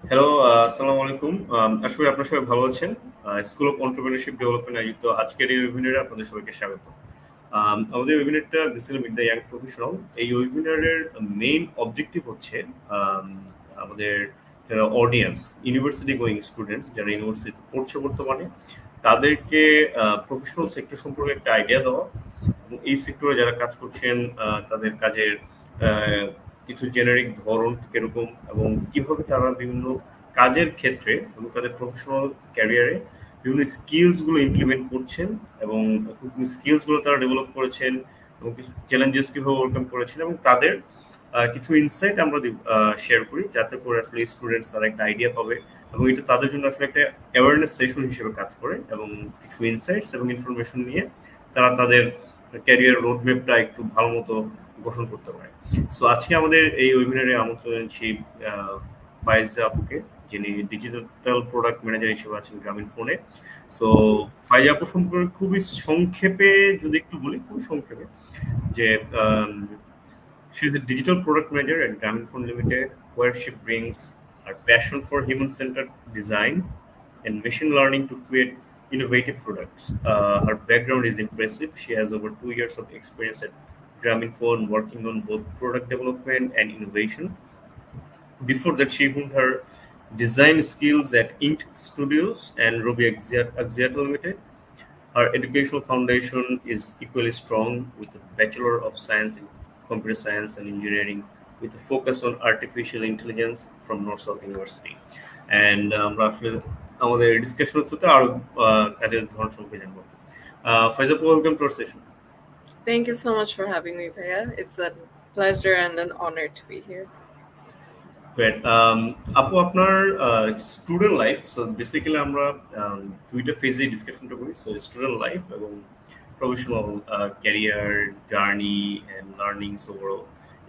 Hello, আসসালামু আলাইকুম। আশা করি আপনারা সবাই ভালো আছেন। স্কুল অফ এন্টারপ্রেনিউরশিপ ডেভেলপমেন্ট আয়োজিত আজকের এই ওয়েবিনারে আপনাদের সবাইকে স্বাগত। আমাদের ওয়েবিনারটা basically meet the young professional. এই ওয়েবিনারের মেইন অবজেক্টিভ হচ্ছে আম আমাদের যারা অডিয়েন্স, ইউনিভার্সিটি গোয়িং স্টুডেন্টস যারা ইউনিভার্সিটিতে পড়ছে বর্তমানে, তাদেরকে প্রফেশনাল সেক্টর সম্পর্কে একটা আইডিয়া দেওয়া এবং এই সেক্টরে যারা কাজ করছেন তাদের কাজের আহ, কিছু জেনারিক ধরন কিরকম এবং কিভাবে তারা বিভিন্ন কাজের ক্ষেত্রে এবং তাদের প্রফেশনাল ক্যারিয়ারে বিভিন্ন স্কিলস গুলো ইমপ্লিমেন্ট করছেন এবং স্কিলস গুলো তারা ডেভেলপ করেছেন এবং কিছু চ্যালেঞ্জেস কিভাবে ওভারকাম করেছেন এবং তাদের কিছু ইনসাইট আমরা শেয়ার করি যাতে করে আসলে স্টুডেন্টস তারা একটা আইডিয়া পাবে এবং এটা তাদের জন্য আসলে একটা অ্যাওয়ারনেস সেশন হিসেবে কাজ করে এবং কিছু ইনসাইটস এবং ইনফরমেশন নিয়ে তারা তাদের ক্যারিয়ার রোডম্যাপটা একটু ভালো মতো গঠন করতে পারে। সো আজকে আমাদের এই ওয়েবিনারে আমন্ত্রণ জানাচ্ছি ফাইজা আপুকে, যিনি ডিজিটাল প্রোডাক্ট ম্যানেজার হিসেবে আছেন গ্রামীণ ফোনে। সো ফাইজা আপু সম্পর্কে খুবই সংক্ষেপে যদি একটু বলি, খুবই সংক্ষেপে যে she is a digital product manager at Grameenphone Limited, where she brings her passion for human-centered design and machine learning to create innovative products. Her background is impressive. She has over 2 years of experience at Grameenphone, working on both product development and innovation. Before that, she honed her design skills at Int Studios and Ruby Axiata Limited. Her educational foundation is equally strong with a Bachelor of Science in Computer Science and Engineering with a focus on artificial intelligence from North South University. And আমরা আসলে আমাদের discussion হতে আরো কাজের ধরন সম্পর্কে জানবো। Faizal, welcome to our session. Thank you so much for having me, Bhaiya. It's a pleasure and an honor to be here. Great. আপু, আপনার স্টুডেন্ট লাইফ, সো বেসিক্যালি আমরা দুইটা ফেজে ডিসকাশনটা করি, সো স্টুডেন্ট লাইফ এবং professional career journey and learnings overall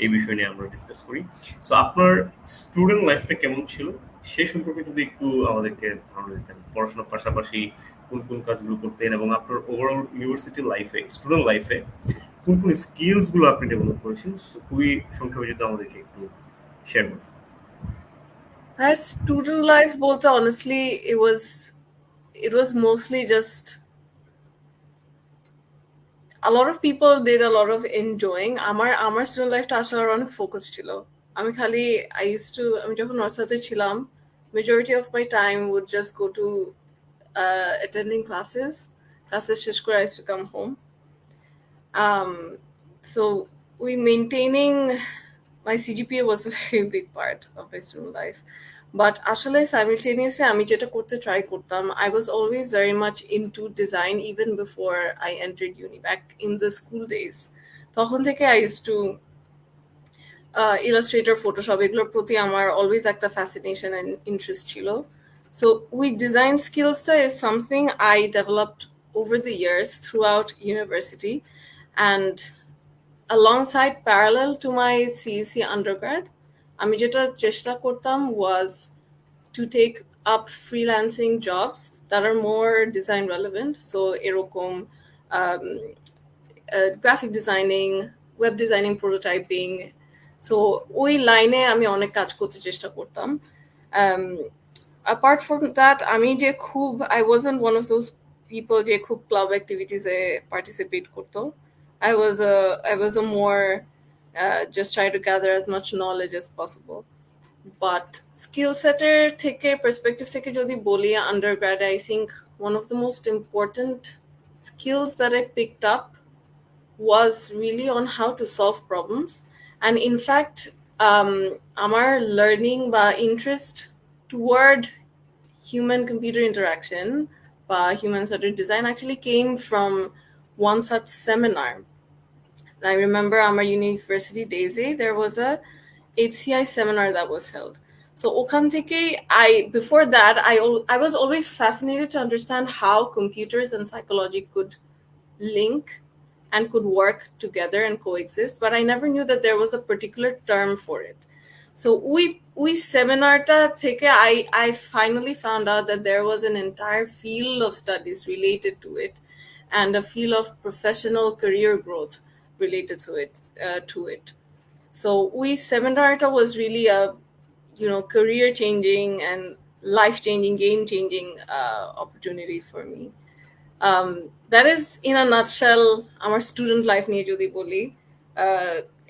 এই বিষয় নিয়ে আমরা ডিসকাস করি। সো আপনার স্টুডেন্ট লাইফটা কেমন ছিল সে সম্পর্কে যদি একটু আমাদেরকে ধারণা দিতেন, পড়াশোনার পাশাপাশি কোন কোন কাজগুলো করতেন এবং আপনার ওভারঅল ইউনিভার্সিটি লাইফে, স্টুডেন্ট লাইফে কোন কোন স্কিলস গুলো আপনি ডেভেলপ করেছেন, খুবই সংক্ষেপে যদি আমাদেরকে একটু শেয়ার করতেন। As student life, both honestly, it was mostly just a lot of people did a lot of enjoying. আমার student life টা আসলে অনেক ফোকাস ছিল। I used to আমি যখন নর্সাতে ছিলাম, majority of my time would just go to attending classes. Classes শেষ করে I used to come home. So we maintaining my CGPA was a very big part of my student life. But আসলে simultaneously আমি যেটা করতে try করতাম, I was always very much into design even before I entered uni, back in the school days. তখন থেকে I used to Illustrator, Photoshop এগুলোর প্রতি আমার always একটা fascination and interest ছিল. So design skillsটা is something I developed over the years throughout university, and alongside parallel to my CEC undergrad, আমি যেটা চেষ্টা করতাম was to take up freelancing jobs that are more design relevant. So এরকম graphic designing, web designing, prototyping. So ওই লাইনে আমি অনেক কাজ করতে চেষ্টা করতাম. Apart from that, আমি যে খুব I wasn't one of those people যে খুব club activities এ participate করতো. I was a more just try to gather as much knowledge as possible. But skill setter থেকে perspective থেকে যদি বলি, undergrad, I think one of the most important skills that I picked up was really on how to solve problems. And in fact, our learning বা interest toward human computer interaction বা human centered design actually came from one such seminar. I remember our university days, there was a HCI seminar that was held. So ওখান থেকে before that, I was always fascinated to understand how computers and psychology could link and could work together and coexist, but I never knew that there was a particular term for it. So we seminarta থেকে I finally found out that there was an entire field of studies related to it, and a field of professional career growth related to it. So seminarta was really a career changing and life changing, game changing opportunity for me. That is in a nutshell আমার student life নিয়ে যদি বলি।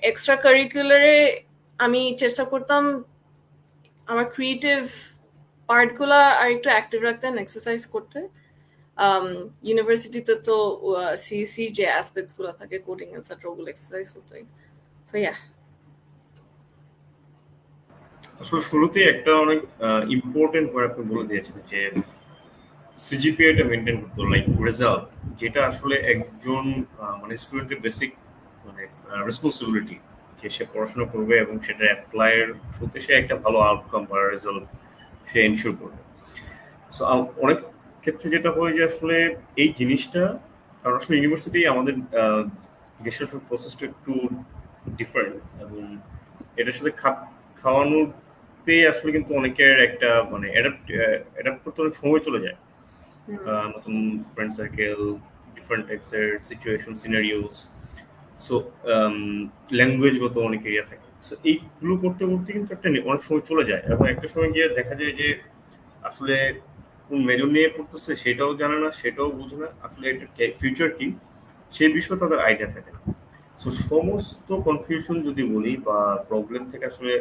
Extra কারিকুলারে আমি চেষ্টা করতাম আমার creative পার্টগুলা আর একটু active রাখতে, এক্সারসাইজ করতে। ইউনিভার্সিটিতে তো সিএসসি যে অ্যাসপেক্টস গুলো থাকে, কোডিং এটসেট্রা, ওগুলো এক্সারসাইজ করতে। So yeah. আসলে শুরুতেই একটা অনেক ইম্পর্টেন্ট পয়েন্ট আপনি বলে দিয়েছেন যে সিজিপিএটা মেনটেন করতে, লাইক রেজাল্ট, যেটা আসলে একজন মানে স্টুডেন্টের বেসিক মানে রেসপন্সিবিলিটি, যে সে পড়াশোনা করবে এবং সেটা অ্যাপ্লাইয়ের থ্রুতে সে একটা ভালো আউটকাম বা রেজাল্ট সে এনশিওর করবে। সো অনেক ক্ষেত্রে যেটা হয় যে আসলে এই জিনিসটা, কারণ আসলে ইউনিভার্সিটি আমাদের দেশের প্রসেসটা একটু ডিফারেন্ট, এবং এটার সাথে খাওয়ানোতে আসলে কিন্তু অনেকের একটা মানে অ্যাডাপ্ট করতে অনেক সময় চলে যায়। নতুন ফ্রেন্ড সার্কেল, ডিফারেন্ট টাইপসের সিচুয়েশন, সিনারিওস, সো ল্যাঙ্গুয়েজগত অনেক এরিয়া থাকে। সো এইগুলো করতে করতে কিন্তু একটা অনেক সময় চলে যায়, এবং একটা সময় গিয়ে দেখা যায় যে আসলে কোন মেজর নিয়ে পড়তেছে সেটাও জানে না, সেটাও বুঝে না, আসলে এটা ফিউচার কি সেই বিষয়ে তাদের আইডিয়া থাকে না। সো সমস্ত কনফিউশন যদি বলি বা প্রবলেম থেকে আসলে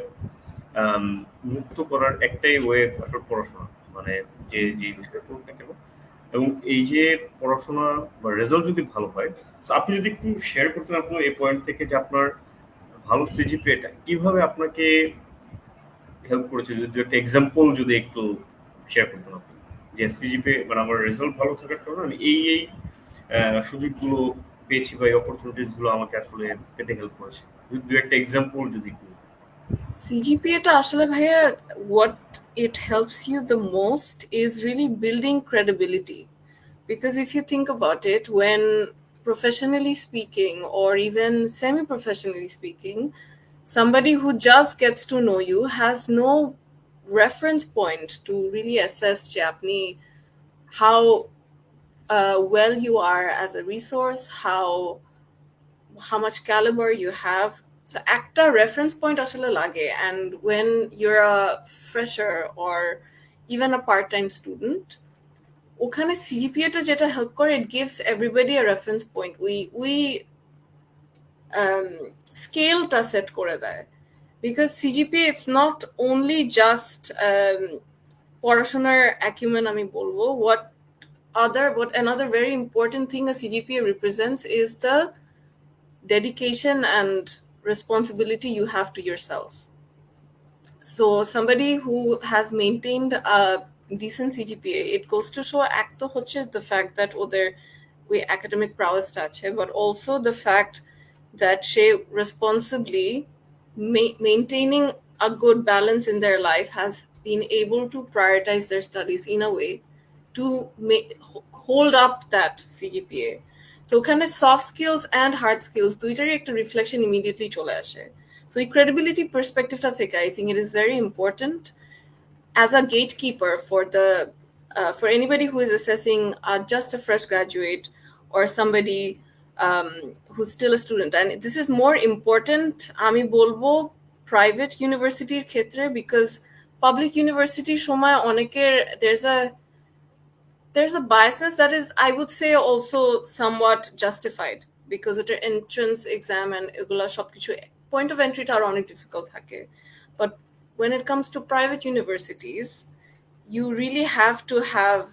মুক্ত করার একটাই ওয়ে আসলে পড়াশোনা, মানে যে যে বিষয়ে পড়ুক না কেন, এবং এই যে পড়াশোনা বা রেজাল্ট যদি ভালো হয়। সো আপনি যদি একটু শেয়ার করতেন আপনার এই পয়েন্ট থেকে যে আপনার ভালো সিজিপিএটা কিভাবে আপনাকে হেল্প করেছে, যদি একটা এক্সাম্পল যদি একটু শেয়ার করতেন আপনি, যে সিজিপিএ মানে আমার রেজাল্ট ভালো থাকার কারণে আমি এই এই সুযোগগুলো পেয়েছি বা এই অপরচুনিটিস গুলো আমাকে আসলে পেতে হেল্প করেছে, যদি দু একটা এক্সাম্পল যদি একটু। সিজিপিএটা আসলে ভাইয়া, what it helps you the most is really building credibility. Because if you think about it, when professionally speaking or even semi-professionally speaking, somebody who just gets to know you has no reference point to really assess যে আপনি how well you are as a resource, how much caliber you have. So একটা reference point আসলে লাগে, and when you're a fresher or even a part-time student, ওখানে সিজিপিএটা যেটা help করে, it gives everybody a reference point. we স্কেলটা set করে দেয়, because CGPA it's not only just পড়াশোনার acumen আমি বলবো, what another very important thing a CGPA represents is the dedication and responsibility you have to yourself. So somebody who has maintained a decent CGPA, it goes to show এক তো হচ্ছে the fact that ওদের ওই academic prowess আছে, but also the fact that say responsibly maintaining a good balance in their life has been able to prioritize their studies in a way to hold up that CGPA. So ওখানে soft skills and hard skills দুইটারই একটা reflection immediately চলে আসে। So এই credibility perspectiveটা থেকে I think it is very important as a gatekeeper for anybody who is assessing just a fresh graduate or somebody who's still a student. And this is more important আমি বলবো private universityর ক্ষেত্রে, because public university সময় অনেকের there's a biasness that is, I would say, also somewhat justified, because ওটার entrance exam and এগুলা সবকিছু point of entry টা আরো অনেক difficult থাকে। But when it comes to private universities, you really have to have,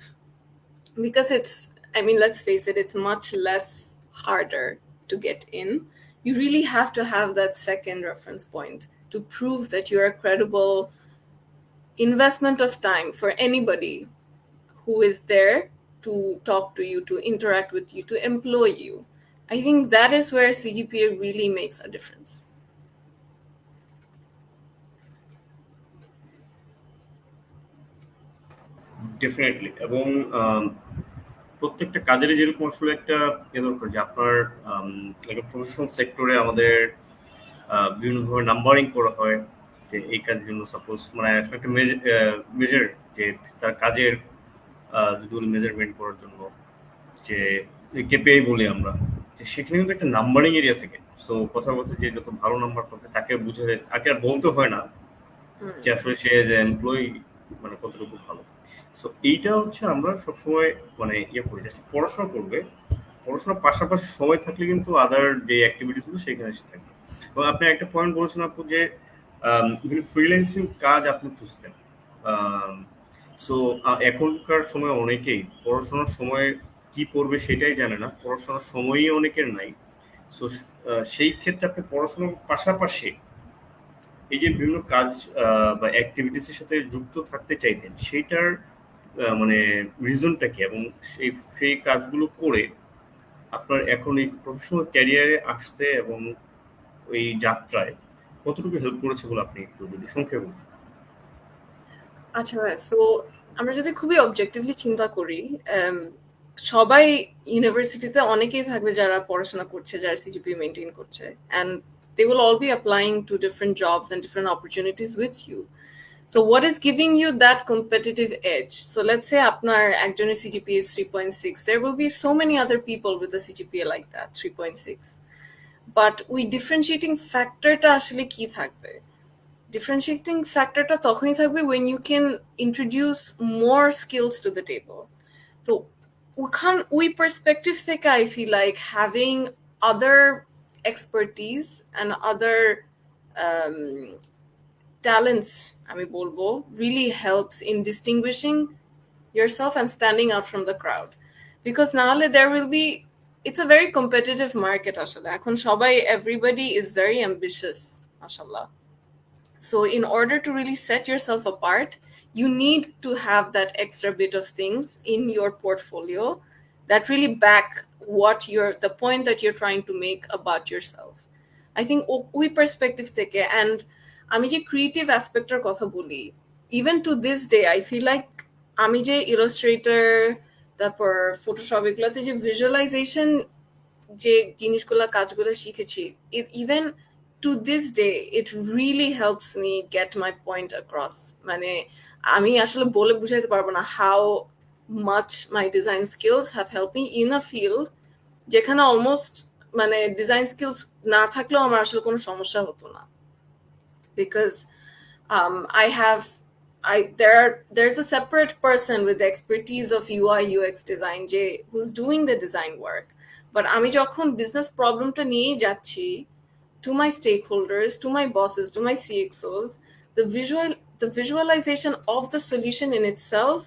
because let's face it, it's much less harder to get in. You really have to have that second reference point to prove that you're a credible investment of time for anybody who is there to talk to you, to interact with you, to employ you. I think that is where CGPA really makes a difference. Definitely, এবং প্রত্যেকটা কাজেরই যেরকম আসলে একটা দরকার, যে আপনার professional সেক্টরে আমাদের বিভিন্নভাবে নাম্বারিং করা হয়, যে এই কাজের জন্য সাপোজ মানে একটা মেজার, যে তার কাজের যদি বলি মেজারমেন্ট করার জন্য যে কেপিআই বলি আমরা, যে সেখানে কিন্তু একটা নাম্বারিং এরিয়া থাকে। সো কথা বলতে যে যত ভালো নাম্বার পাবে তাকে বুঝে, তাকে আর বলতে হয় না যে আসলে সে যে এমপ্লয়ি মানে কতটুকু ভালো। সো এইটা হচ্ছে আমরা সবসময় মানে ইয়ে করি, জাস্ট পড়াশোনা করবে, পড়াশোনার পাশাপাশি সময় থাকলে কিন্তু আদার যে অ্যাক্টিভিটিস গুলো সেখানে এসে থাকবে। এবং আপনি একটা পয়েন্ট বলেছেন আপু যে ফ্রিল্যান্সিং কাজ আপনি খুঁজতেন। সো এখনকার সময় অনেকেই পড়াশোনার সময় কি পড়বে সেটাই জানে না, পড়াশোনার সময়ই অনেকের নাই। সো সেই ক্ষেত্রে আপনি পড়াশোনার পাশাপাশি এই যে বিভিন্ন কাজ বা অ্যাক্টিভিটিস এর সাথে যুক্ত থাকতে চাইতেন, সেইটার মানে রিজনটা কি, এবং সেই সেই কাজগুলো করে আপনার এখন এই প্রফেশনাল ক্যারিয়ারে আসতে এবং ওই যাত্রায় কতটুকু হেল্প করেছে বলে আপনি একটু যদি সংক্ষেপে বলতেন। আচ্ছা, সো আমরা যদি খুবই অবজেক্টিভলি চিন্তা করি, um, সবাই ইউনিভার্সিটিতে অনেকেই থাকবে যারা পড়াশোনা করছে, যারা সিজিপিএ মেনটেন করছে, and they will all be applying to different jobs and different opportunities with you. So what is giving you that competitive edge? So let's say আপনার একজনের CGPA is 3.6. There will be so many other people with a CGPA like that, 3.6. But ওই differentiating factorটা আসলে কি থাকবে? Differentiating factorটা তখনই থাকবে when you can introduce more skills to the table. So we perspective থেকে I feel like having other expertise and other um, talents, আমি বলবো, really helps in distinguishing yourself and standing out from the crowd. Because নাহলে there will be, it's a very competitive market আসলে। এখন সবাই, everybody is very ambitious, mashallah. So in order to really set yourself apart, you need to have that extra bit of things in your portfolio that really back what you're, the point that you're trying to make about yourself. I think ওই perspective থেকে, and আমি যে creative aspectর কথা বলি, even to this day I feel like আমি যে Illustrator, তারপর Photoshop, এগুলাতে যে visualization যে জিনিসগুলা, কাজগুলা শিখেছি, even to this day it really helps me get my point across. মানে আমি আসলে বলে বুঝাইতে পারবো না how much my design skills have helped me in a field যেখানে almost মানে ডিজাইন স্কিলস না থাকলেও আমার আসলে কোনো সমস্যা হতো না, because I have, there's a separate person with the expertise of UI UX design who's doing the design work. But আমি যখন business problemটা নিয়ে যাচ্ছি to my stakeholders, to my bosses, to my CXOs, the visualization of the solution in itself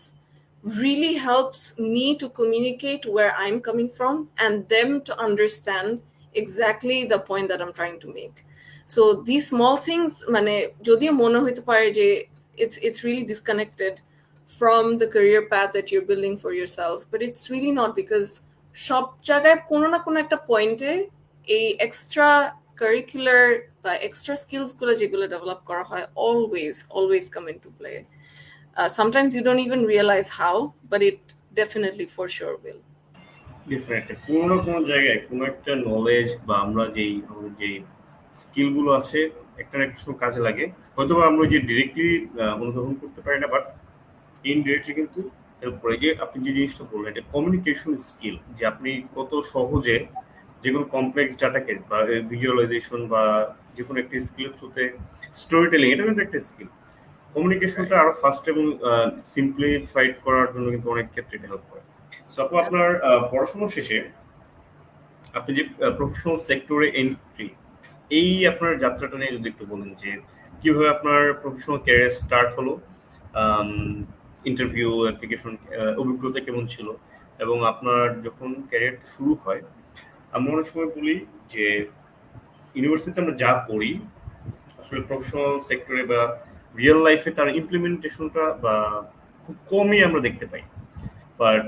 really helps me to communicate where I'm coming from and them to understand exactly the point that I'm trying to make. So these small things, মানে যদিও মনে হইতে পারে যে it's really disconnected from the career path that you're building for yourself, but it's really not, because সব জায়গায় কোনো না কোনো একটা পয়েন্টে এই এক্সট্রা কারিকুলার বা এক্সট্রা স্কিলস গুলো যেগুলো ডেভেলপ করা হয় always come into play. Sometimes you don't even realize how, but it definitely for sure will. Definitely কোনো না কোনো জায়গায় কোনো একটা নলেজ বা আমরা যেই আমাদের যে স্কিল গুলো আছে একটা না একটা সময় কাজে লাগে, হয়তো বা আমরা যে ডিরেক্টলি অনুধাবন করতে পারি না, বাট ইনডিরেক্টলি কিন্তু হেল্প করে। যে আপনি যে জিনিসটা বললেন, এটা কমিউনিকেশন স্কিল, যে আপনি কত সহজে যে কোনো কমপ্লেক্স ডাটাকে বা ভিজুয়ালাইজেশন বা যে কোনো একটা স্কিলের থ্রুতে স্টোরি টেলিং, এটা কিন্তু একটা স্কিল। কমিউনিকেশনটা আরো ফাস্ট এবং সিম্পলিফাইড করার জন্য কিন্তু অনেক ক্ষেত্রে এটা হেল্প করে। সো আপু, আপনার পড়াশোনা শেষে আপনি যে প্রফেশনাল সেক্টরে এন্ট্রি, এই আপনার যাত্রাটা নিয়ে যদি একটু বলেন যে কিভাবে আপনার প্রফেশনাল ক্যারিয়ার স্টার্ট হলো, ইন্টারভিউ অ্যাপ্লিকেশন অভিজ্ঞতা কেমন ছিল, এবং আপনার যখন ক্যারিয়ারটা শুরু হয়, আমরা অনেক সময় বলি যে ইউনিভার্সিটিতে আমরা যা পড়ি আসলে প্রফেশনাল সেক্টরে বা রিয়েল লাইফে তার ইমপ্লিমেন্টেশনটা বা খুব কমই আমরা দেখতে পাই। বাট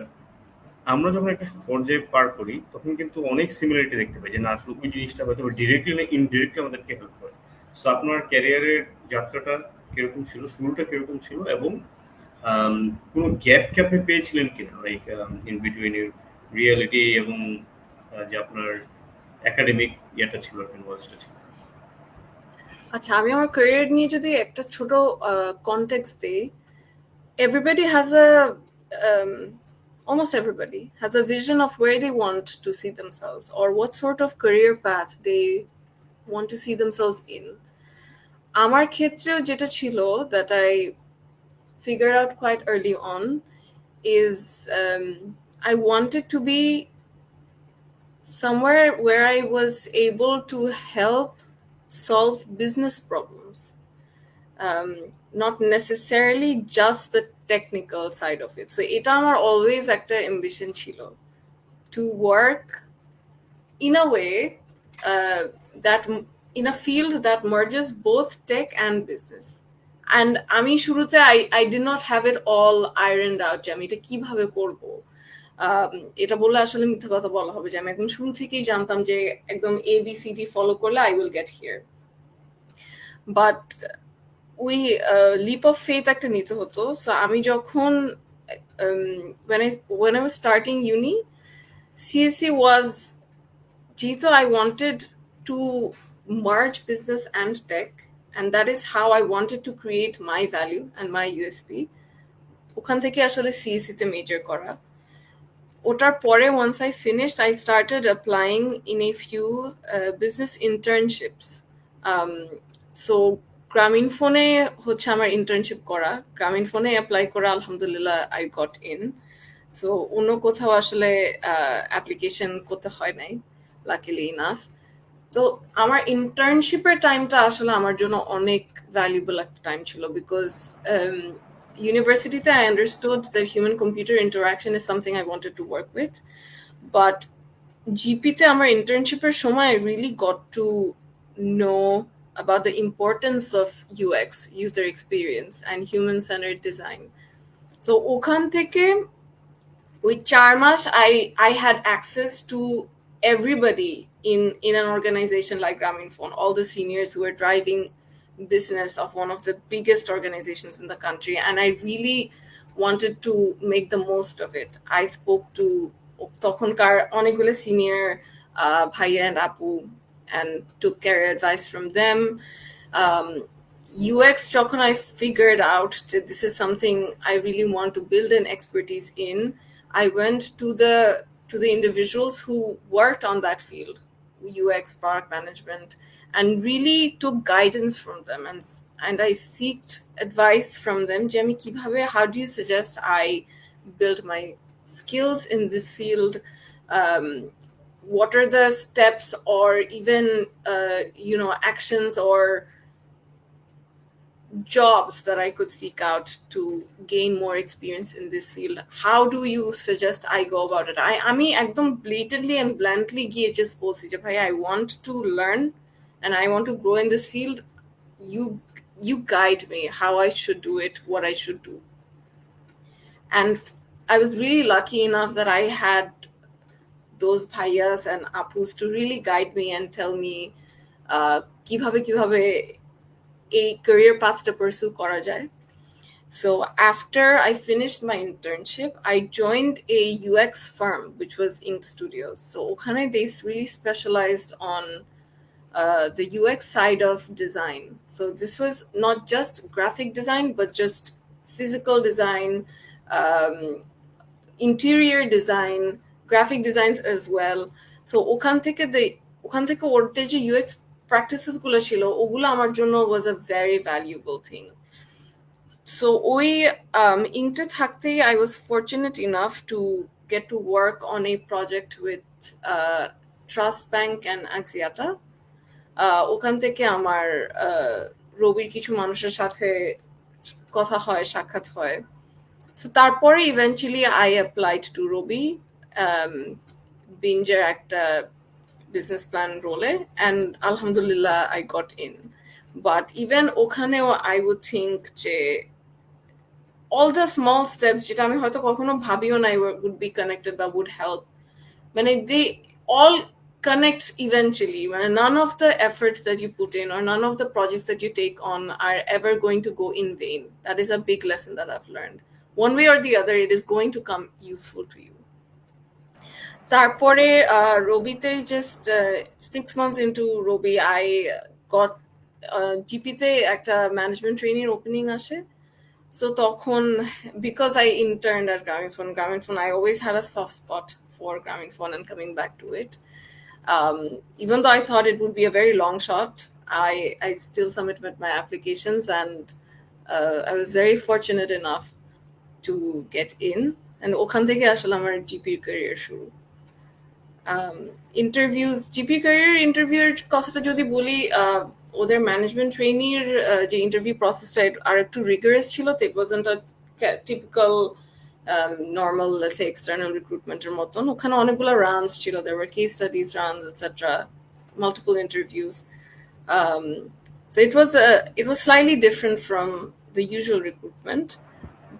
আমরা যখন একটা পর্যায়ে পার করি তখন কিন্তু অনেক সিমিলারিটি দেখতে পাই, যে না আসলে ওই জিনিসটা হয়তো ডিরেক্টলি না ইনডিরেক্টলি আমাদেরকে হেল্প করে। সো আপনার ক্যারিয়ারের যাত্রাটা কিরকম ছিল, শুরুটা কিরকম ছিল, এবং কোনো গ্যাপকে আপনি পেয়েছিলেন কিনা, লাইক ইন বিটুইন রিয়েলিটি এবং যে আপনার একাডেমিক ইয়েটা ছিল, নলেজটা ছিল। আচ্ছা, আমি আমার ক্যারিয়ার নিয়ে যদি একটা ছোট কনটেক্সট দিই, everybody has a almost everybody has a vision of where they want to see themselves or what sort of career path they want to see themselves in. আমার ক্ষেত্রেও যেটা ছিল that I figured out quite early on is I wanted to be somewhere where I was able to help solve business problems. Not necessarily just the technical side of it. So এটা আমার always একটা ambition ছিল to work in a way that in a field that merges both tech and business. And আমি শুরুতে I did not have it all ironed out যে আমি এটা কিভাবে করব। এটা বললে আসলে মিথ্যা কথা বলা হবে যে আমি একদম শুরু থেকেই জানতাম যে একদম ABCD ফলো করলে I will get here. But ওই leap of faith একটা নিতে হতো। So আমি যখন when I was starting uni, CSE was যেহেতু I wanted to merge business and tech, and that is how I wanted to create my value and my USP. ওখান থেকে আসলে CSE তে মেজর করা। ওটার পরে once I finished, I started applying in a few business internships. So গ্রামীণ ফোনে হচ্ছে আমার ইন্টার্নশিপ করা, গ্রামীণ ফোনে অ্যাপ্লাই করা, আলহামদুলিল্লাহ I got in. So অন্য কোথাও আসলে অ্যাপ্লিকেশন করতে হয় নাই, luckily enough. তো আমার ইন্টার্নশিপের টাইমটা আসলে আমার জন্য অনেক ভ্যালুয়েবল একটা টাইম ছিল বিকজ ইউনিভার্সিটিতে I understood that human computer interaction is something I wanted to work with, but GPতে আমার ইন্টার্নশিপের সময় I really got to know about the importance of UX, user experience, and human-centered design. So ওখান থেকে with 4 months, I had access to everybody in an organization like Grameenphone, all the seniors who were driving business of one of the biggest organizations in the country, and I really wanted to make the most of it. I spoke to তখনকার অনেকগুলো senior ভাইয়া and আপু and took career advice from them. UX যখন I figured out that this is something I really want to build an expertise in, I went to the individuals who worked on that field, UX, product management, and really took guidance from them, and I sought advice from them. Jemi kibhabe, how do you suggest I build my skills in this field? What are the steps or even actions or jobs that I could seek out to gain more experience in this field? How do you suggest I go about it? আমি একদম blatantly and bluntly গিয়ে just বলছি যে ভাই I want to learn and I want to grow in this field. You guide me how I should do it, what I should do. And I was really lucky enough that I had those bhaiyas and apus to really guide me and tell me কিভাবে a career path to pursue করা যায়. So after I finished my internship, I joined a UX firm, which was Ink Studios. So okhane they really specialized on the UX side of design. So this was not just graphic design, but just physical design, interior design, graphic designs as well. So ওখান থেকে ওদের যে UX practices গুলো ছিল ওগুলো আমার জন্য was a very valuable thing. So ওই ইংটে থাকতেই I was fortunate enough to get to work on a project with Trust Bank and Axiata. ওখান থেকে আমার রবির কিছু মানুষের সাথে কথা হয়, সাক্ষাৎ হয়। So তারপরে eventually I applied to Robi, Binger একটা business plan role, and alhamdulillah I got in. But even ওখানেও I would think যে all the small steps যেটা আমি হয়তো কখনো ভাবিও নাই would be connected বা would help, মানে they all connect eventually. None of the effort that you put in or none of the projects that you take on are ever going to go in vain. That is a big lesson that I've learned. One way or the other, it is going to come useful to you. তারপরে রবিতে just 6 months into Robi, I got GPতে একটা management training opening আসে। So তখন, because I interned at Grameenphone, I always had a soft spot for Grameenphone and coming back to it. Even though I thought it would be a very long shot, I still submitted my applications, and I was very fortunate enough to get in. And ওখান থেকে আসলে আমার জিপির career শুরু। Interviews, GP career ইন্টারভিউর কথাটা যদি বলি, ওদের ম্যানেজমেন্ট ট্রেনির যে ইন্টারভিউ প্রসেসটা আর একটু রিগারাস ছিল। তো it wasn't a typical normal, let's say external রিক্রুটমেন্টের মতন। ওখানে অনেকগুলো রাউন্ডস ছিল, there were case studies rounds etcetera, multiple interviews. So it was slightly different from the usual recruitment,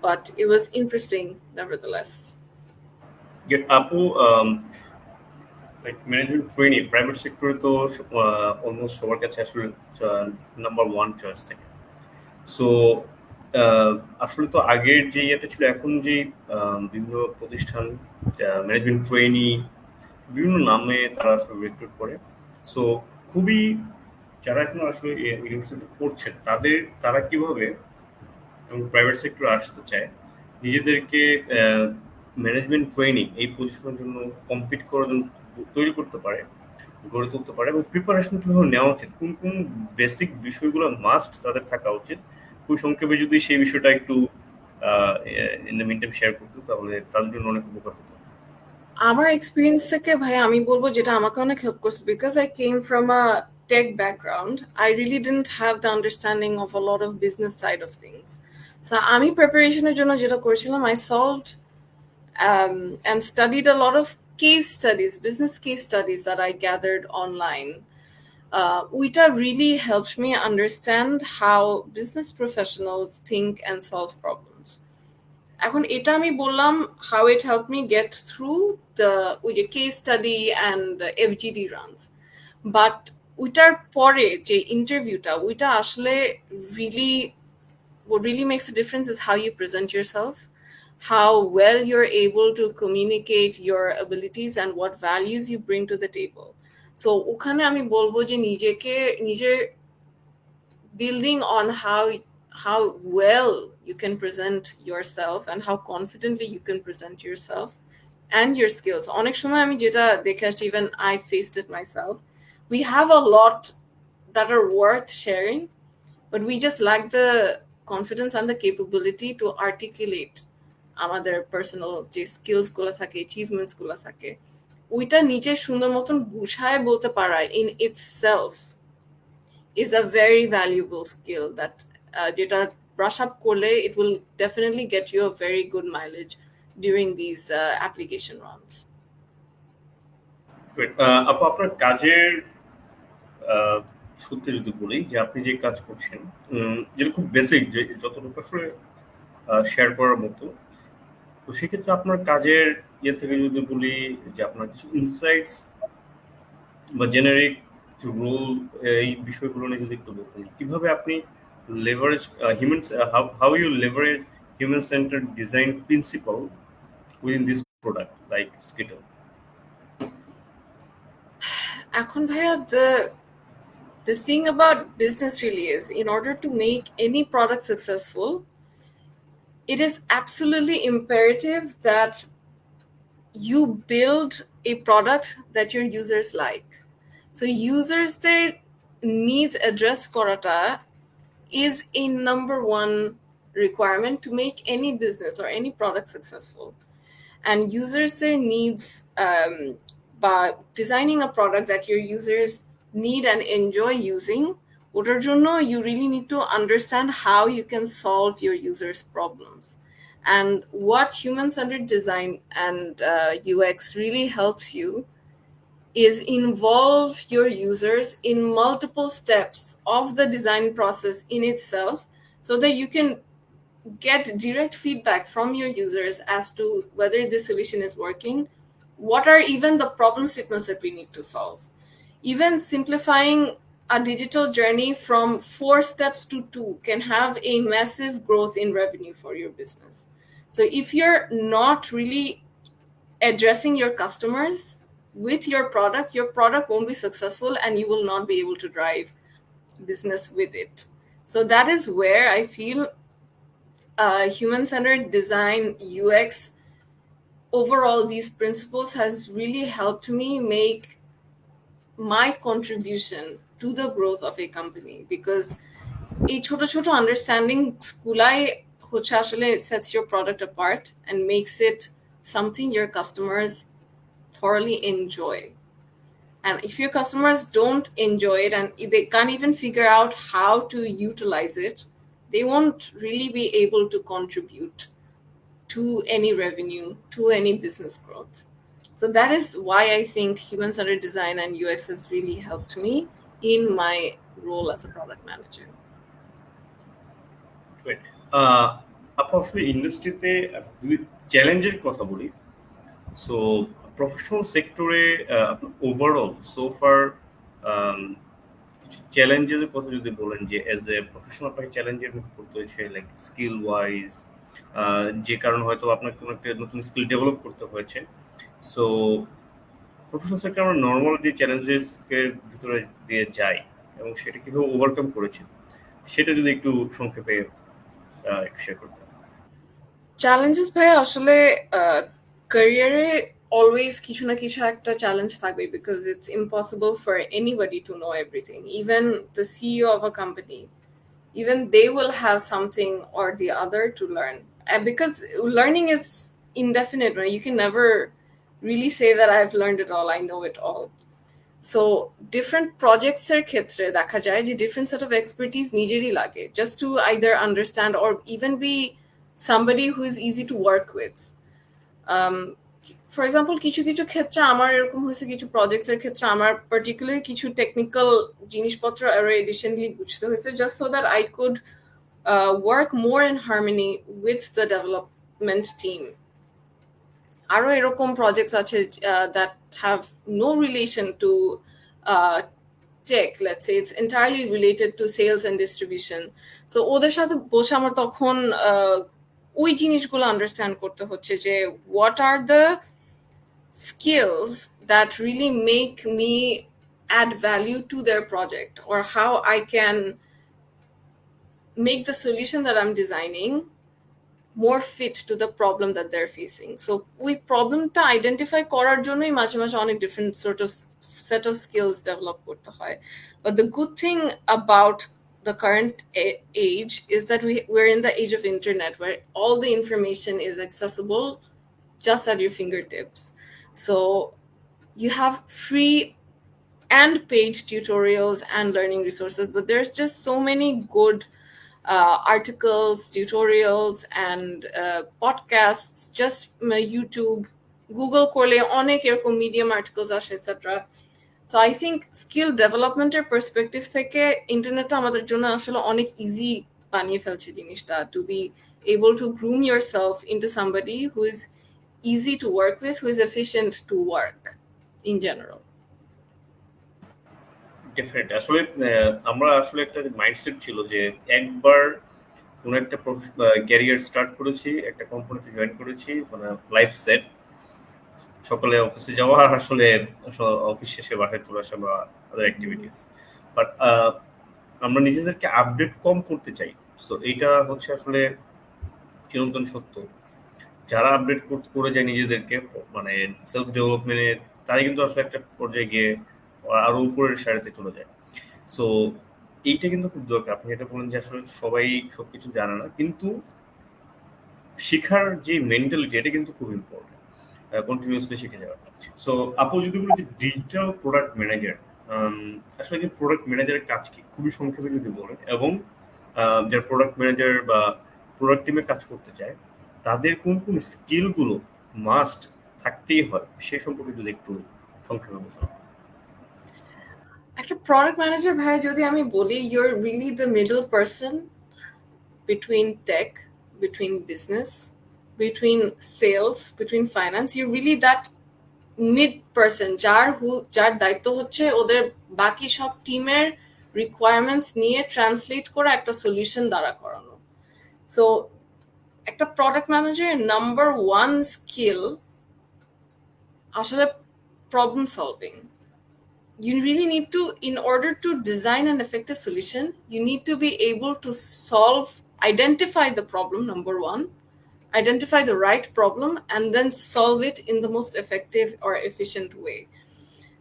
but it was interesting nevertheless. Get আপু, like management trainee private সেক্টরে তো almost সবার কাছে আসলে নাম্বার ওয়ান চয়েস থাকে। So আসলে তো আগের যে ইয়েটা ছিল, এখন যে বিভিন্ন প্রতিষ্ঠান ম্যানেজমেন্ট ট্রেনি বিভিন্ন নামে তারা আসলে রিক্রুট করে। সো খুবই যারা এখন আসলে ইউনিভার্সিটিতে পড়ছেন তারা কিভাবে প্রাইভেট সেক্টরে আসতে চায়, নিজেদেরকে ম্যানেজমেন্ট ট্রেনিং এই পজিশনের জন্য কম্পিট করার জন্য তৈরি করতে পারে, গড়ে তুলতে পারে, এবং প্রিপারেশন কিভাবে নেওয়া উচিত, কোন কোন বেসিক বিষয়গুলো মাস্ট তাদের থাকা উচিত, খুব সংক্ষেপে যদি সেই বিষয়টা একটু ইন দ্য মিনটাইম শেয়ার করতে, তাহলে তাদের জন্য অনেক উপকার হতো। আমার এক্সপিরিয়েন্স থেকে ভাই আমি বলবো যেটা আমাকে অনেক হেল্প করছে, because I came from a tech background, I really didn't have the understanding of a lot of business side of things. So আমি প্রিপারেশনের জন্য যেটা করেছিলাম, I solved and studied a lot of case studies, business case studies that I gathered online. Uita really helped me understand how business professionals think and solve problems. এখন এটা আমি বললাম how it helped me get through the case study and FGD runs, but ওইটার পরে যে ইন্টারভিউটা, ওইটা আসলে what really makes a difference is how you present yourself, how well you're able to communicate your abilities and what values you bring to the table. So ওখানে আমি বলবো যে নিজের building on how well you can present yourself and how confidently you can present yourself and your skills. অনেক সময় আমি যেটা দেখে আসছি, even I faced it myself, we have a lot that are worth sharing, but we just lack the confidence and the capability to articulate আমাদের personal যে skills গুলো থাকে, অ্যাচিভমেন্টস গুলো থাকে, ওইটা নিজে সুন্দর মতন গুছায় বলতে পারা in itself is a very valuable skill that যেটা brush up করলে it will definitely get you a very good mileage during these application rounds. আপু, আপনার কাজের সূত্রে যদি বলি যে আপনি যে কাজ করছেন, যেটা খুব বেসিক, যে যতটুকু আসলে শেয়ার করার মতো, তো সেক্ষেত্রে আপনার কাজের ইয়ে থেকে যদি বলি যে আপনার কিছু ইনসাইটস বা জেনারিক কিছু রোল, এই বিষয়গুলো নিয়ে যদি একটু বলতেন, কিভাবে আপনি leverage how you leverage human centred design principle within this product like Skittle. এখন ভাইয়া, the thing about business really is, in order to make any product successful, it is absolutely imperative that you build a product that your users like. So users, their needs address korata is a number one requirement to make any business or any product successful. And users, their needs, by designing a product that your users need and enjoy using, ওটার জন্য you really need to understand how you can solve your users' problems. And what human-centered design and UX really helps you is involve your users in multiple steps of the design process in itself, so that you can get direct feedback from your users as to whether this solution is working, what are even the problem statements that we need to solve. Even simplifying a digital journey from 4 steps to 2 can have a massive growth in revenue for your business. So if you're not really addressing your customers with your product won't be successful, and you will not be able to drive business with it. So that is where I feel human-centered design, UX, overall, these principles has really helped me make my contribution to the growth of a company, because এই ছোট ছোট understanding স্কুলাই হচ্ছে আসলে sets your product apart and makes it something your customers thoroughly enjoy. And if your customers don't enjoy it and they can't even figure out how to utilize it, they won't really be able to contribute to any revenue, to any business growth. So that is why I think human-centered design and UX has really helped me in my role as a product manager. Great. আপু আসলে ইন্ডাস্ট্রিতে যদি চ্যালেঞ্জের কথা বলি, so professional সেক্টরে overall সোফার কিছু চ্যালেঞ্জের কথা যদি বলেন যে অ্যাজ এ প্রফেশনাল আপনাকে চ্যালেঞ্জের মুখে পড়তে হয়েছে লাইক স্কিল ওয়াইজ, যে কারণে হয়তো আপনাকে কোনো একটা নতুন স্কিল ডেভেলপ করতে হয়েছে। সো প্রফেশনাল সেক্টরে আমরা নর্মাল যে চ্যালেঞ্জেসকে ভিতরে দিয়ে যাই এবং সেটা কিভাবে ওভারকাম করেছি সেটা যদি একটু সংক্ষেপে একটু শেয়ার করতেন। চ্যালেঞ্জেস ভাই আসলে ক্যারিয়ারে অলওয়েজ কিছু না কিছু একটা চ্যালেঞ্জ থাকবে, because it's impossible for anybody to know everything, even the CEO of a company, even they will have something or the other to learn. And because learning is indefinite, right? You can never really say that I've learned it all, I know it all. So different projects er khetre dekha jay je different set of expertise nijerই লাগে just to either understand or even be somebody who is easy to work with. For example, কিছু কিছু ক্ষেত্রে আমার এরকম হয়েছে, কিছু projects এর ক্ষেত্রে আমার পার্টিকুলার কিছু টেকনিক্যাল জিনিসপত্র আরো এডিশনালি বুঝতে হয়েছে just so that I could work more in harmony with the development team. আরো এরকম প্রজেক্টস আছে that have no relation to tech, let's say it's entirely related to sales and distribution. So ওদের সাথে বসে আমার তখন ওই জিনিসগুলো আন্ডারস্ট্যান্ড করতে হচ্ছে যে what are the skills that really make me add value to their project, or how I can make the solution that I'm designing more fit to the problem that they're facing. So we problem ta identify korar jonnoi মাঝে মাঝে অনেক different sort of set of skills develop করতে হয়. But the good thing about the current age is that we're in the age of internet, where all the information is accessible just at your fingertips. So you have free and paid tutorials and learning resources, but there's just so many good articles, tutorials, and podcasts, just YouTube, Google korle onek erokom medium articles ashe, etc. So I think skill development er perspective theke internet ta amader jonno ashole onek easy baniye felche jinishta, to be able to groom yourself into somebody who is easy to work with, who is efficient to work in general. Definite আসলে আমরা আসলে একটা mindset ছিল যে একবার কোনো একটা career start করেছি, একটা কোম্পানিতে জয়েন করেছি, মানে লাইফ সেট, সকালে অফিসে যাওয়া আর আসলে অফিস শেষে বাসায় চলে আসা বা আদার অ্যাক্টিভিটিস। বাট আমরা নিজেদেরকে আপডেট কম করতে চাই। সো এইটা হচ্ছে আসলে চিরন্তন সত্য। যারা আপডেট করে যায় নিজেদেরকে, মানে সেলফ ডেভেলপমেন্টে, তারাই কিন্তু আসলে একটা পর্যায়ে গিয়ে আরো উপরের সারিতে চলে যায়। সো এইটা কিন্তু খুব দরকার। আপনি এটা বলেন যে আসলে সবাই সবকিছু জানে না, কিন্তু শেখার যে মেন্টালিটি এটা কিন্তু খুব ইম্পর্টেন্ট, কন্টিনিউয়াসলি শিখে যাওয়া। সো আপু যদি বলি যে ডিজিটাল প্রোডাক্ট ম্যানেজার, আসলে যে প্রোডাক্ট ম্যানেজারের কাজ কি খুবই সংক্ষেপে যদি বলেন, এবং যারা প্রোডাক্ট ম্যানেজার বা প্রোডাক্ট টিমে কাজ করতে চায় তাদের কোন কোন স্কিলগুলো মাস্ট থাকতেই হয় সে সম্পর্কে যদি একটু সংক্ষেপে বলতে। একটা প্রোডাক্ট ম্যানেজার ভাই যদি আমি বলি, you're really the middle person between tech, between business, between sales, between finance. You're really that mid person যার দায়িত্ব হচ্ছে ওদের বাকি সব টিমের রিকোয়ারমেন্টস নিয়ে ট্রান্সলেট করে একটা সলিউশন দাঁড়া করানো। সো একটা প্রোডাক্ট ম্যানেজারের নাম্বার ওয়ান স্কিল আসলে problem solving. You really need to, in order to design an effective solution, you need to be able to identify the problem, number one, identify the right problem, and then solve it in the most effective or efficient way.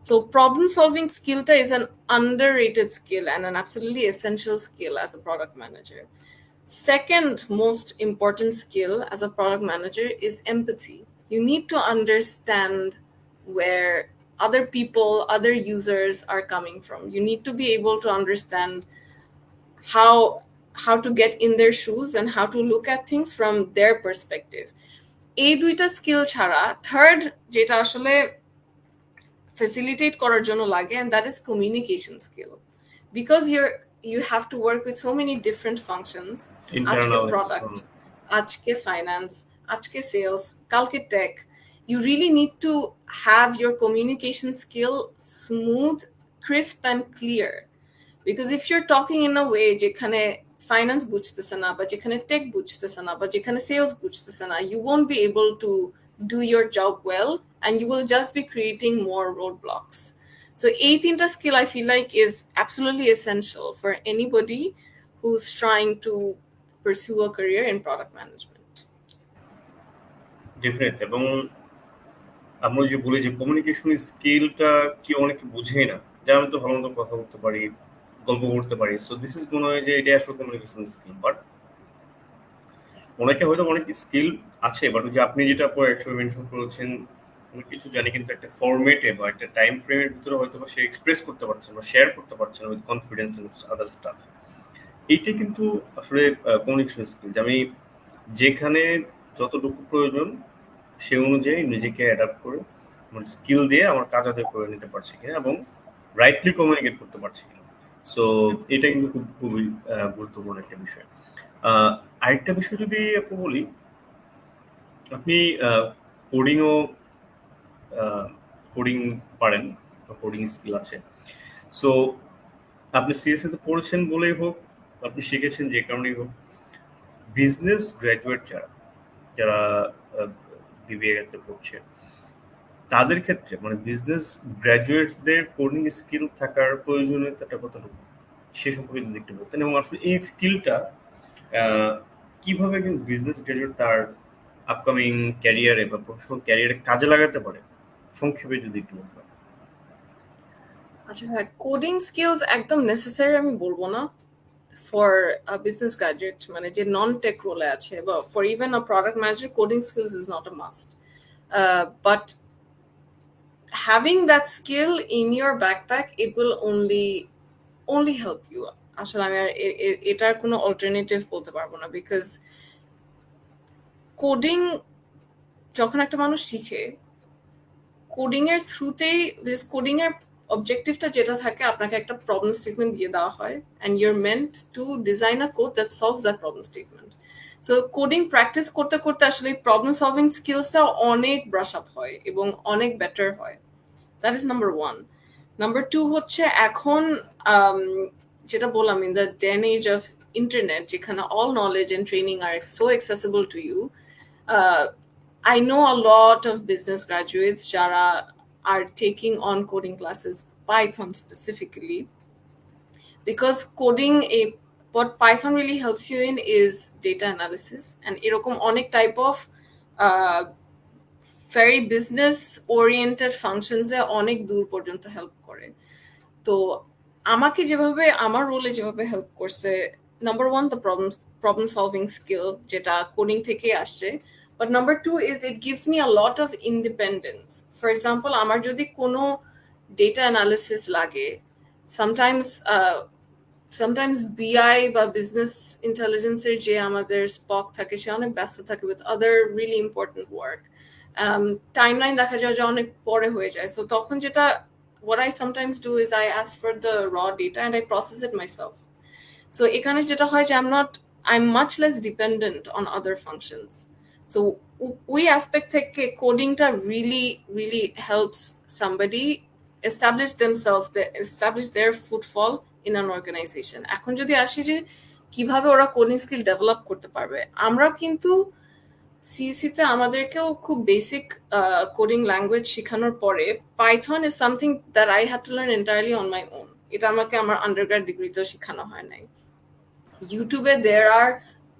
So problem solving skill is an underrated skill and an absolutely essential skill as a product manager. Second most important skill as a product manager is empathy. You need to understand where other people, other users are coming from. You need to be able to understand how to get in their shoes and how to look at things from their perspective. এই দুইটা skill ছাড়া third যেটা আসলে facilitate করার জন্য লাগে, and that is communication skill, because you have to work with so many different functions. আজকে internal product, external. আজকে finance, আজকে sales, কালকে tech. You really need to have your communication skill smooth, crisp and clear, because if you're talking in a way যেখানে finance বুঝতেছে না বা যেখানে tech বুঝতেছে না বা যেখানে sales বুঝতেছে না, you won't be able to do your job well and you will just be creating more roadblocks. So এই তিনটা skill I feel like is absolutely essential for anybody who's trying to pursue a career in product management. Definitely. এবং আমরা যে বলি যে communication স্কিলটা কি অনেকে বুঝেই না, যে আমি তো ভালো মতো কথা বলতে পারি, গল্প করতে পারি, সো দিস ইজ মনে হয় যে এটা আসলে কমিউনিকেশন স্কিল। বাট অনেকে হয়তো অনেক স্কিল আছে, বাট ওই যে আপনি যেটা পরে একসময় মেনশন করেছেন অনেক কিছু জানি, কিন্তু একটা ফরম্যাটে বা একটা টাইম ফ্রেমের ভিতরে হয়তো বা সে এক্সপ্রেস করতে পারছেন বা শেয়ার করতে পারছেন with confidence and other stuff. এইটা কিন্তু আসলে কমিউনিকেশন স্কিল, যে আমি যেখানে যতটুকু প্রয়োজন সে অনুযায়ী নিজেকে অ্যাডাপ্ট করে আমার স্কিল দিয়ে আমার কাজ আদায় করে নিতে পারছি কিনা এবং রাইটলি কমিউনিকেট করতে পারছি কিনা। সো এটা কিন্তু খুবই গুরুত্বপূর্ণ একটা বিষয়। আরেকটা বিষয় যদি আপনি বলি, আপনি কোডিংও কোডিং পারেন, কোডিং স্কিল আছে। সো আপনি সিএসএ তে পড়েছেন বলেই হোক, আপনি শিখেছেন যে কারণেই হোক, বিজনেস গ্র্যাজুয়েট যারা বিবিএ তে পড়ছে তাদের ক্ষেত্রে মানে বিজনেস গ্র্যাজুয়েটসদের কোডিং স্কিল থাকার প্রয়োজনীয়তাটা কতটুকু সে সম্পর্কে যদি একটু বলতেন, এবং আসলে এই স্কিলটা কিভাবে কিন্তু বিজনেস গ্র্যাজুয়েট তার আপকামিং ক্যারিয়ারে বা প্রফেশনাল ক্যারিয়ারে কাজে লাগাতে পারে, সংক্ষেপে যদি একটু বলতেন। আচ্ছা হ্যাঁ, কোডিং স্কিলস একদম নেসেসারি আমি বলবো না for a business graduate, মানে যে নন টেক রোলে আছে, বা for even a product manager, coding skills is not a must. But having that skill in your backpack, it will only help you. আসলে আমি আর এটার কোনো অল্টারনেটিভ বলতে পারবো না, বিকজ কোডিং যখন একটা মানুষ শিখে, কোডিং এর থ্রুতেই, কোডিং এর অবজেক্টিভটা যেটা থাকে, আপনাকে একটা প্রবলেম স্টেটমেন্ট দিয়ে দেওয়া হয় and you're meant to design a code that solves that problem statement. So coding practice করতে করতে আসলে প্রবলেম সলভিং স্কিলসটা অনেক ব্রাশ আপ হয় এবং অনেক বেটার হয়। That is number one. Number two হচ্ছে এখন যেটা বললাম, in the day end age of internet, যেখানে all knowledge and training are so accessible to you, I know a lot of business graduates jara are taking on coding classes, Python specifically, because coding what Python really helps you in is data analysis, and erokom onek type of very business oriented functions e onek dur porjonto help kore. তো আমাকে যেভাবে আমার রোলে যেভাবে help করছে, number one the problem solving skill যেটা coding থেকে আসছে, but number two is it gives me a lot of independence. For example, আমার যদি কোনো ডেটা অ্যানালিসিস লাগে, সামটাইমস বিআই বা বিজনেস ইন্টেলিজেন্সের যে আমাদের স্পক থাকে, সে অনেক ব্যস্ত থাকে with other really important work, timeline দেখা যায় যে অনেক পরে হয়ে যায়। সো তখন যেটা what I sometimes do is I ask for the raw data and I process it myself. So এখানে যেটা হয় যে I'm much less dependent on other functions. So ওই aspect থেকে codingটা really helps somebody establish themselves, establish their footfall in an organization. এখন যদি আসি যে কিভাবে ওরা কোডিং স্কিল ডেভেলপ করতে পারবে, আমরা কিন্তু সিএসসিতে আমাদেরকেও খুব বেসিক কোডিং ল্যাঙ্গুয়েজ শেখানোর পরে Python is something that I had to learn entirely on my own. এটা আমাকে আমার আন্ডারগ্রেড ডিগ্রিতেও শেখানো হয় নাই। ইউটিউবে there are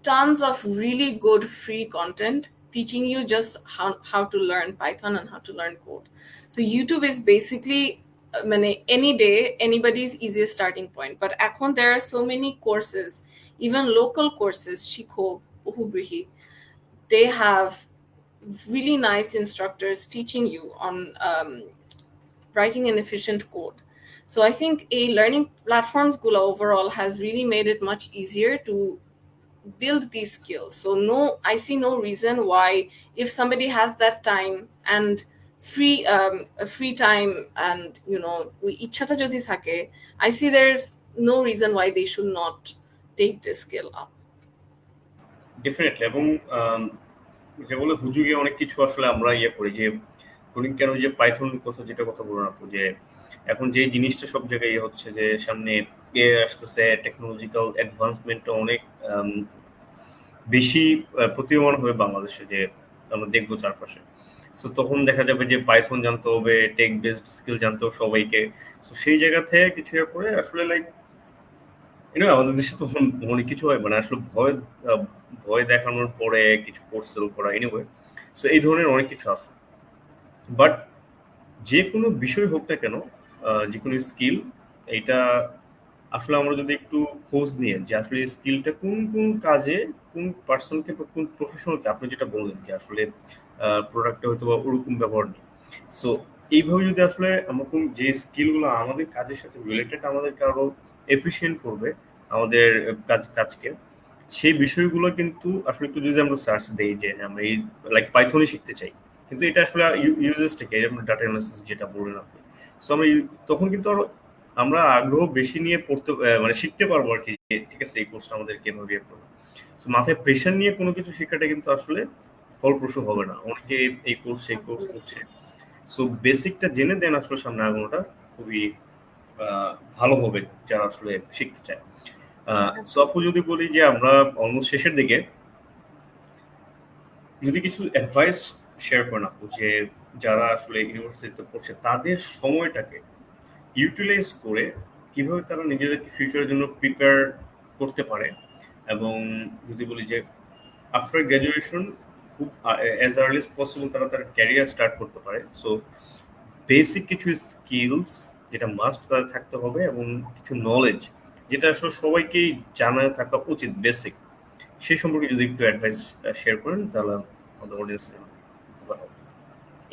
tons of really good free content teaching you just how to learn Python and how to learn code. So YouTube is basically any day anybody's easiest starting point, but এখন there are so many courses, even local courses, Shikho, Buhubrihi, they have really nice instructors teaching you on writing an efficient code. So I think a learning platforms gula overall has really made it much easier to build these skills. So no, I see no reason why, if somebody has that time and free time, and ওই ইচ্ছাটা যদি থাকে, I see there's no reason why they should not take this skill up. Definitely. এবং যে বলে হুজুগে অনেক কিছু আসলে আমরা করি যে কেন যে পাইথন কথা বলুন আপু, যে এখন যে জিনিসটা সব জায়গায় হচ্ছে যে সামনে আসতেছে, টেকনোলজিক্যাল অ্যাডভান্সমেন্টটা অনেক বেশি প্রতীয়মান হবে বাংলাদেশে, যে আমরা দেখবো চারপাশে। সো তখন দেখা যাবে যে পাইথন জানতে হবে, টেক বেসড স্কিল জানতে হবে সবাইকে। সো সেই জায়গা থেকে কিছু করে আসলে লাইক আমাদের দেশে তখন অনেক কিছু হয়, মানে আসলে ভয় দেখানোর পরে কিছু কোর্স সেল করা, এনিওয়ে। সো এই ধরনের অনেক কিছু আছে। বাট যে কোনো বিষয় হোক না কেন, যে কোনো স্কিল, এইটা আসলে আমরা যদি একটু খোঁজ নিয়ে যে আসলে স্কিলটা কোন কোন কাজে, কোন পার্সনকে, কোন প্রফেশনালকে, আপনি যেটা বললেন যে আসলে প্রোডাক্টটা হয়তো বা ওরকম ব্যবহার নেই। সো এইভাবে যদি আসলে আমরা কোন যে স্কিলগুলো আমাদের কাজের সাথে রিলেটেড, আমাদেরকে আরো এফিশিয়েন্ট করবে আমাদের কাজকে, সেই বিষয়গুলো কিন্তু আসলে একটু যদি আমরা সার্চ দেই যে আমরা এই লাইক পাইথনই শিখতে চাই, কিন্তু এটা আসলে ইউজেস থেকে ডাটা অ্যানালিসিস যেটা বললেন আপনি। সো আমরা তখন কিন্তু আরো আমরা আগ্রহ বেশি নিয়ে পড়তে, মানে শিখতে পারবো আর কি, যে ঠিক আছে এই কোর্সটা আমাদের কেভাবে করবো। সো মাথায় প্রেশার নিয়ে কোনো কিছু শেখাটা কিন্তু আসলে ফলপ্রসূ হবে না। অনেকে এই কোর্স সেই কোর্স করছে। সো বেসিকটা জেনে দেন আসলে সামনে আগানোটা খুবই ভালো হবে যারা আসলে শিখতে চায়। সো আপু যদি বলি যে আমরা অলমোস্ট শেষের দিকে, যদি কিছু অ্যাডভাইস শেয়ার করেন আপু, যে যারা আসলে ইউনিভার্সিটিতে পড়ছে তাদের সময়টাকে ইউটিলাইজ করে কিভাবে তারা নিজেদেরকে ফিউচারের জন্য প্রিপেয়ার করতে পারে, এবং যদি বলি যে আফটার গ্র্যাজুয়েশন খুব অ্যাজ আর্লি এজ পসিবল তারা তার ক্যারিয়ার স্টার্ট করতে পারে। সো বেসিক কিছু স্কিলস যেটা মাস্ট তাদের থাকতে হবে, এবং কিছু নলেজ যেটা আসলে সবাইকেই জানা থাকা উচিত বেসিক, সেই সম্পর্কে যদি একটু অ্যাডভাইস শেয়ার করেন তাহলে আমাদের অডিয়েন্সের জন্য ভালো হবে।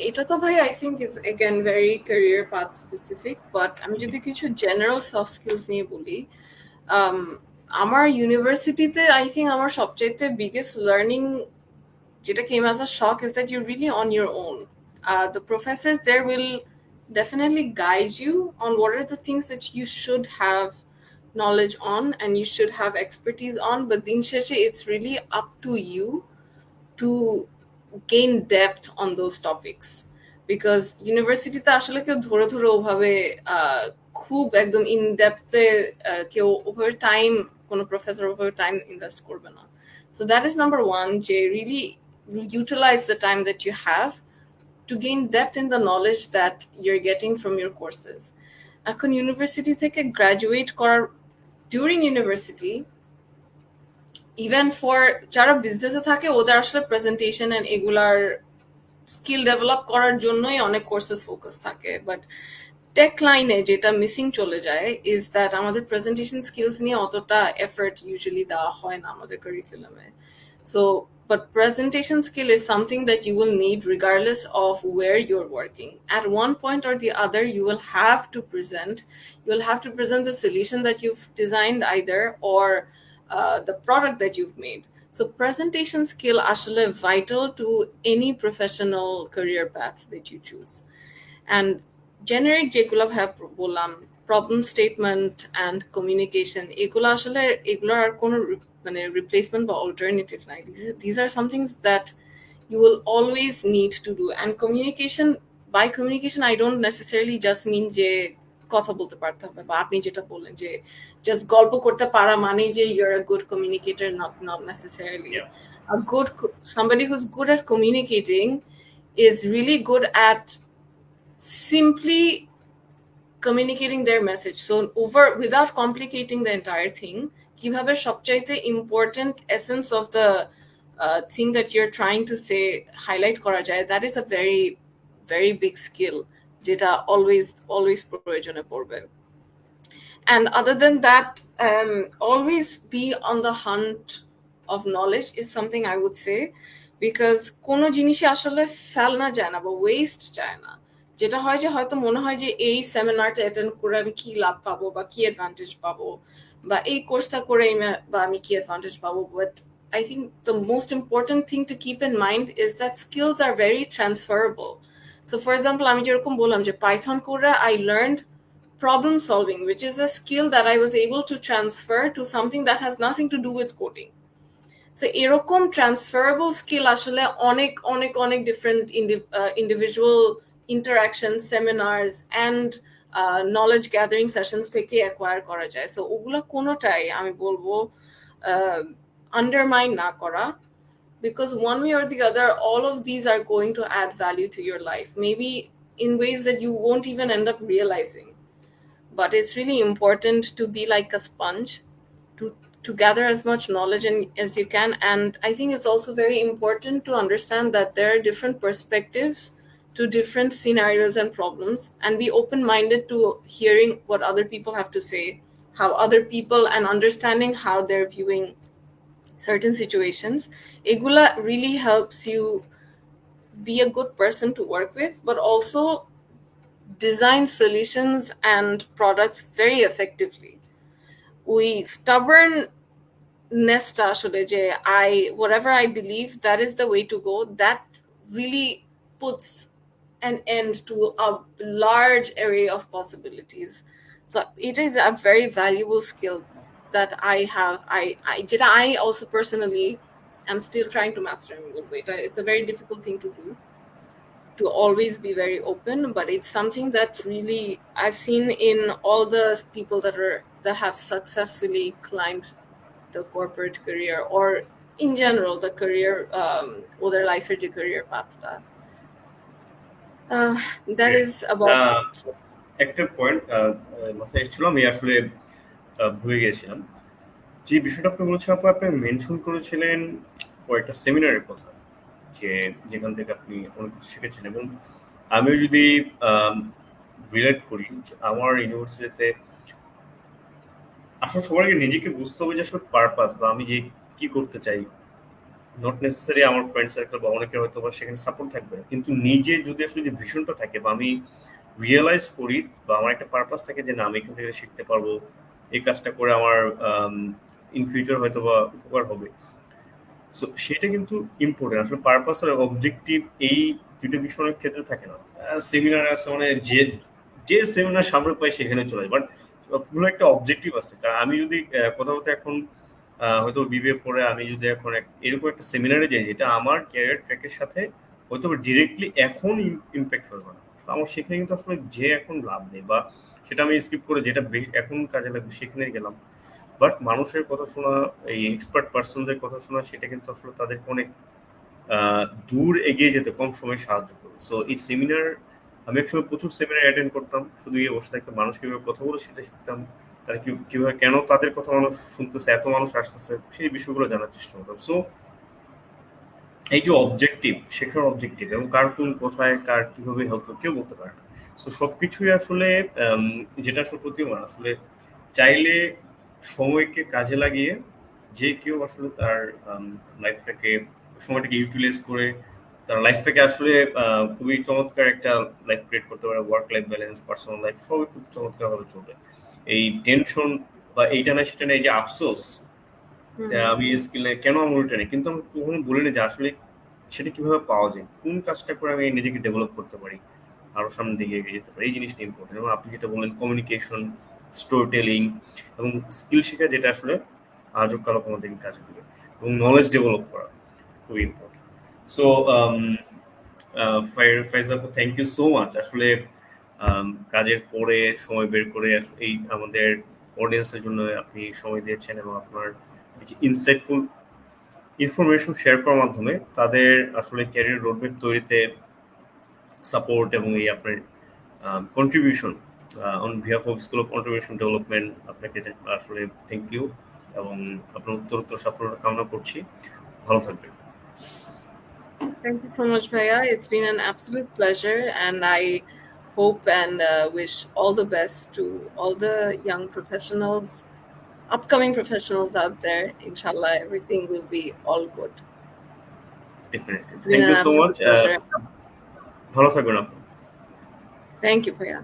এটা তো ভাই I think is again very career path specific, but আমি যদি কিছু general soft skills নিয়ে বলি, আমার ইউনিভার্সিটিতে I think আমার সবচাইতে biggest learning যেটা came as a shock is that you're really on your own. The professors there will definitely guide you on what are the things that you should have knowledge on and you should have expertise on, but din sheshe it's really up to you to gain depth on those topics, because ইউনিভার্সিটিতে আসলে কেউ ধরে ধরে ওভাবে খুব একদম in ডেপথে কেউ ওভাবে টাইম, কোনো প্রফেসর ওভাবে টাইম ইনভেস্ট করবে না। So that is number one, যে really utilize the time that you have to gain depth in the knowledge that you're getting from your courses. এখন ইউনিভার্সিটি থেকে গ্রাজুয়েট করার, during university, ইভেন ফর যারা বিজনেসে থাকে ওদের আসলে প্রেজেন্টেশন এন্ড এগুলার স্কিল ডেভেলপ করার জন্যই অনেক কোর্সেস ফোকাস থাকে, বাট টেক লাইনে যেটা মিসিং চলে যায় ইজ দ্যাট আমাদের প্রেজেন্টেশন স্কিলস নিয়ে অতটা এফর্ট ইউজুয়ালি দেওয়া হয় না আমাদের কারিকুলামে। So but presentation skill is something that you will need regardless of where you're working. At one point or the other, you will have to present. You will have to present the solution that you've designed either, or the product that you've made. So presentation skill actually vital to any professional career path that you choose. And generic যেগুলো ভাই বললাম, problem statement and communication, এগুলো আসলে এগুলোর আর কোনো মানে replacement বা alternative নাই। These are some things that you will always need to do. And communication, by communication I don't necessarily just mean যে কথা বলতে পারতে হবে, বা আপনি যেটা বললেন যে জাস্ট গল্প করতে পারা মানে যে you're a good communicator, not necessarily. A good somebody who's good at communicating is really good at simply communicating their message. So without complicating the entire thing, কিভাবে সবচাইতে important essence of the thing that you're trying to say highlight করা যায়, that is a very very big skill যেটা always প্রয়োজনে পড়বে। And other than that, always be on the hunt of knowledge is something I would say, because কোনো জিনিসই আসলে ফেলনা যায় না বা ওয়েস্ট যায় না। যেটা হয় যে হয়তো মনে হয় যে এই সেমিনারটা অ্যাটেন্ড করে আমি কি লাভ পাবো বা কি অ্যাডভান্টেজ পাবো, বা এই কোর্সটা করে বা আমি কি অ্যাডভান্টেজ পাবো, but I think the most important thing to keep in mind is that skills are very transferable. So for example, আমি যেরকম বললাম যে পাইথন করে I learned problem solving, which is a skill that I was able to transfer to something that has nothing to do with coding. So এরকম transferable skill আসলে অনেক অনেক অনেক different individual interactions, seminars and knowledge gathering sessions থেকে acquire করা যায়। So ওগুলা কোনোটাই আমি বলবো undermine না করা, because one way or the other all of these are going to add value to your life, maybe in ways that you won't even end up realizing. But it's really important to be like a sponge, to gather as much knowledge as you can. And I think it's also very important to understand that there are different perspectives to different scenarios and problems, and be open-minded to hearing what other people have to say, how other people, and understanding how they're viewing certain situations. Egula really helps you be a good person to work with, but also design solutions and products very effectively. We stubbornness আসলে যে whatever I believe that is the way to go, that really puts an end to a large array of possibilities. So it is a very valuable skill that I have. যেটা I also personally am still trying to master in a good way. It's a very difficult thing to do, to always be very open, but it's something that really I've seen in all the people that have successfully climbed the corporate career, or in general the career or their life or the career path. That is about it. একটা point মাথায় এসেছিল, আমি আসলে ভুলে গিয়েছিলাম। যে বিষয়টা আপনি বলেছেন আপু, আপনি মেনশন করেছিলেন কয়েকটা সেমিনারের কথা, যেখান থেকে আপনি অনেক কিছু শিখেছেন। এবং আমিও যদি রিলেট করি, যে আমার ইউনিভার্সিটিতে আসলে সবার আগে নিজেকে বুঝতে হবে যে আসলে পারপাস বা আমি যে কি করতে চাই। নট নেসেসারি আমার ফ্রেন্ড সার্কেল বা অনেকের হয়তো বা সেখানে সাপোর্ট থাকবে, কিন্তু নিজে যদি আসলে যে ভিশনটা থাকে বা আমি রিয়েলাইজ করি বা আমার একটা পারপাস থাকে যে না আমি এখান থেকে শিখতে পারবো, এই কাজটা করে আমার ইন ফিউচার হয়তো বা উপকার হবে। সো সেটা কিন্তু ইম্পর্টেন্ট। আসলে পারপাস আর অবজেক্টিভ এই দুটো বিষয়ের ক্ষেত্রে থাকে না। সেমিনার আছে মানে যে সেমিনার সামনে পাই সেখানে চলে যায়, বাট সবগুলো একটা অবজেক্টিভ আছে। কারণ আমি যদি কোথাও এখন হয়তো বিবিএ পড়ে আমি যদি এখন এরকম একটা সেমিনারে যাই যেটা আমার ক্যারিয়ার ট্র্যাকের সাথে হয়তো ডিরেক্টলি এখন ইম্প্যাক্ট ফেলবে না, তো আমার সেখানে কিন্তু আসলে যে এখন লাভ নেই, বা সেটা আমি স্কিপ করে যেটা এখন কাজে লাগবে সেখানে গেলাম। বাট মানুষের কথা শোনা, এই এক্সপার্ট পার্সনদের কথা শোনা, সেটা কিন্তু আসলে তাদেরকে অনেক দূর এগিয়ে যেতে কম সময় সাহায্য করবে। সো এই সেমিনার, আমি একসময় প্রচুর সেমিনার অ্যাটেন্ড করতাম, শুধু গিয়ে বসে থাকতাম, মানুষ কিভাবে কথা বলে সেটা শিখতাম, তারা কিভাবে কেন তাদের কথা মানুষ শুনতেছে, এত মানুষ আসতেছে, সেই বিষয়গুলো জানার চেষ্টা করতাম। সো এই যে অবজেক্টিভ, শেখার অবজেক্টিভ, এবং কার কোন কোথায় কার কিভাবে হেল্প কেউ বলতে পারে না। সো সবকিছুই আসলে যেটা আসলে প্রতিবার আসলে চাইলে সময়কে কাজে লাগিয়ে যে কেউ আসলে তার লাইফটাকে, সময়টাকে ইউটিলাইজ করে তার লাইফটাকে আসলে খুবই চমৎকার একটা লাইফ ক্রিয়েট করতে পারে। Work life balance, personal life সবই খুব চমৎকার ভাবে চলবে। এই টেনশন বা এইটা না সেটা না, এই যে আফসোস আমি স্কিল নেই কেন আমার ওইটা নেই, কিন্তু আমি কখনো বলিনি যে আসলে সেটা কিভাবে পাওয়া যায়, কোন কাজটা করে আমি নিজেকে ডেভেলপ করতে পারি, আরো সামনে দিকে এগিয়ে যেতে পারি। এই জিনিসটা ইম্পর্টেন্ট। এবং আপনি যেটা বললেন কমিউনিকেশন, স্টোরি টেলিং এবং স্কিল শেখা, যেটা আসলে আজও কালো আমাদেরকে কাজে দেবে, এবং নলেজ ডেভেলপ করা খুবই important. So Faiza, thank you so much. আসলে কাজের পরে সময় বের করে এই আমাদের অডিয়েন্সের জন্য আপনি সময় দিয়েছেন, এবং আপনার ইনসাইটফুল ইনফরমেশন শেয়ার করার মাধ্যমে তাদের আসলে ক্যারিয়ার রোডম্যাপ তৈরিতে সাপোর্ট এবং এই আপনার contribution on behalf of school of entrepreneurship development, আপনাকে আসলে থ্যাংক ইউ, এবং আপনার উত্তরোত্তর সাফল্য কামনা করছি। ভালো থাকবেন। Thank you so much, Bhaiya. It's been an absolute pleasure, and I hope and wish all the best to all the young professionals, upcoming professionals out there. Inshallah, everything will be all good. Definitely. It's been Thank an you so absolute much. pleasure. ভালো থাকবেন আপনি। Thank you, Priya.